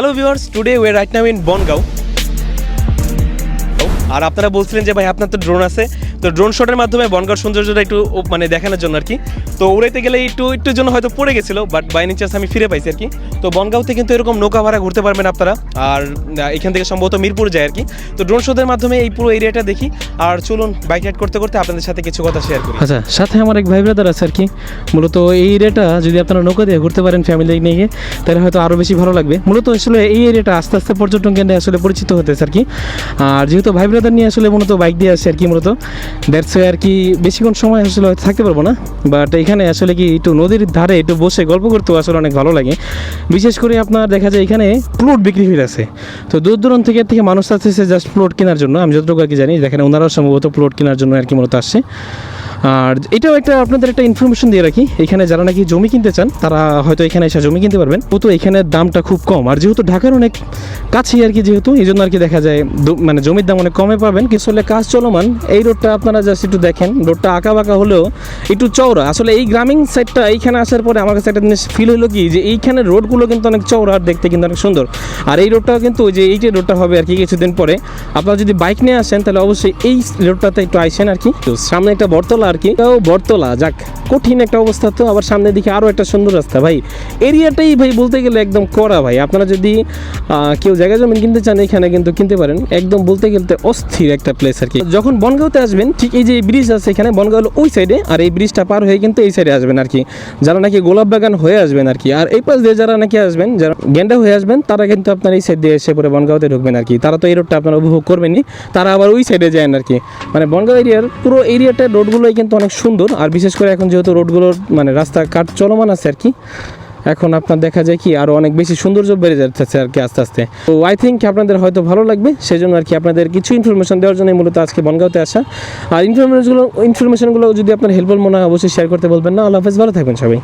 Hello viewers, today we right now in Bongaon. আর আপনারা বলছিলেন যে ভাই আপনার তো ড্রোন আছে, তো ড্রোন শটের মাধ্যমে বনগাঁওর সৌন্দর্যটা একটু মানে দেখানোর জন্য আর কি। তো উড়াইতে গেলে একটুর জন্য হয়তো পড়ে গেছিলো, বাট বাই এনি চান্স আমি ফিরে পাইছি আর কি। তো বনগাঁওতে কিন্তু এরকম নৌকা ভাড়া ঘুরতে পারবেন আপনারা, আর এখান থেকে সম্ভবত মিরপুর যায় আর কি। তো ড্রোন শটের মাধ্যমে এই পুরো এরিয়াটা দেখি। আর চলুন বাইক রাইড করতে করতে আপনাদের সাথে কিছু কথা শেয়ার করি। আচ্ছা, সাথে আমার এক ভাই ব্রাদার আছে আর কি। মূলত এই এরিয়াটা যদি আপনারা নৌকা দিয়ে ঘুরতে পারেন ফ্যামিলি নিয়ে গিয়ে, তাহলে হয়তো আরও বেশি ভালো লাগবে। মূলত আসলে এই এরিয়াটা আস্তে আস্তে পর্যটন কেন্দ্রে আসলে পরিচিত হতেছে আর কি। আর যেহেতু ভাই ব্রাদার নিয়ে আসলে মূলত বাইক দিয়ে আসে আর কি, মূলত দ্যাটস ওয়াই আর কি বেশিক্ষণ সময় আসলে হয়তো থাকতে পারবো না। বাট এখানে আসলে কি একটু নদীর ধারে একটু বসে গল্প করতেও আসলে অনেক ভালো লাগে। বিশেষ করে আপনার দেখা যায় এখানে প্লট বিক্রি হয়ে আছে, তো দূর দূরান্ত থেকে মানুষ আসতেছে জাস্ট প্লট কেনার জন্য। আমি যতটুকু আর কি জানি, দেখেন ওনারাও সম্ভবত প্লট কেনার জন্য আর কি মূলত আসছে। আর এটাও একটা আপনাদের একটা ইনফরমেশন দিয়ে রাখি, এখানে যারা নাকি জমি কিনতে চান তারা হয়তো এখানে এসে জমি কিনতে পারবেন। তো এখানে দামটা খুব কম, আর যেহেতু ঢাকার অনেক কাছেই আর কি, যেহেতু এই জন্য আর কি দেখা যায় মানে জমির দাম অনেক কমে পাবেন। কিছু হলে কাজ চলমান এই রোডটা আপনারা জাস্ট একটু দেখেন, রোডটা আঁকা বাঁকা হলেও একটু চওড়া। আসলে এই গ্রামীণ সাইডটা এইখানে আসার পরে আমার কাছে একটা জিনিস ফিল হলো কি, যে এইখানে রোডগুলো কিন্তু অনেক চওড়া আর দেখতে কিন্তু অনেক সুন্দর। আর এই রোডটাও কিন্তু যে এই যে রোডটা হবে আর কি কিছুদিন পরে, আপনারা যদি বাইক নিয়ে আসেন তাহলে অবশ্যই এই রোডটাতে একটু আইসেন আর কি। তো সামনে একটা বটতলা আর কি, তাও বটতলা যাক কঠিন একটা অবস্থা। তো আবার সামনের দিকে আরও একটা সুন্দর রাস্তা। ভাই এরিয়াটাই ভাই বলতে গেলে একদম কড়া ভাই। আপনারা যদি কেউ জায়গা জমি কিনতে চান এখানে কিন্তু কিনতে পারেন। একদম বলতে গেলে অস্থির একটা প্লেস আর কি। যখন বনগাঁওতে আসবেন, ঠিক এই যে ব্রিজ আছে এখানে বনগাঁও ওই সাইডে, আর এই ব্রিজটা পার হয়ে কিন্তু এই সাইডে আসবেন আর কি, যারা নাকি গোলাপ বাগান হয়ে আসবেন আর কি। আর এই পাশ দিয়ে যারা নাকি আসবেন, যারা গেন্ডা হয়ে আসবেন, তারা কিন্তু আপনার এই সাইড দিয়ে এসে পরে বনগাঁওতে ঢুকবেন আর কি। তারা তো এই রোডটা আপনারা উপভোগ করবেনই, তারা আবার ওই সাইডে যান আর কি। মানে বনগাঁও এরিয়ার পুরো এরিয়াটার রোডগুলোই কিন্তু অনেক সুন্দর। আর বিশেষ করে এখন যেহেতু রোডগুলোর মানে রাস্তা কাট চলমান আছে আর কি, এখন আপনার দেখা যায় কি আরও অনেক বেশি সৌন্দর্য বেড়ে যাচ্ছে আর কি আস্তে আস্তে। তো আই থিঙ্ক আপনাদের হয়তো ভালো লাগবে, সেই জন্য আর কি আপনাদের কিছু ইনফরমেশন দেওয়ার জন্য মূলত আজকে বনগাঁওতে আসা। আর ইনফরমেশনগুলো যদি আপনার হেল্পফুল মনে হয় অবশ্যই শেয়ার করতে বলবেন না। আল্লাহ হাফেজ, ভালো থাকবেন সবাই।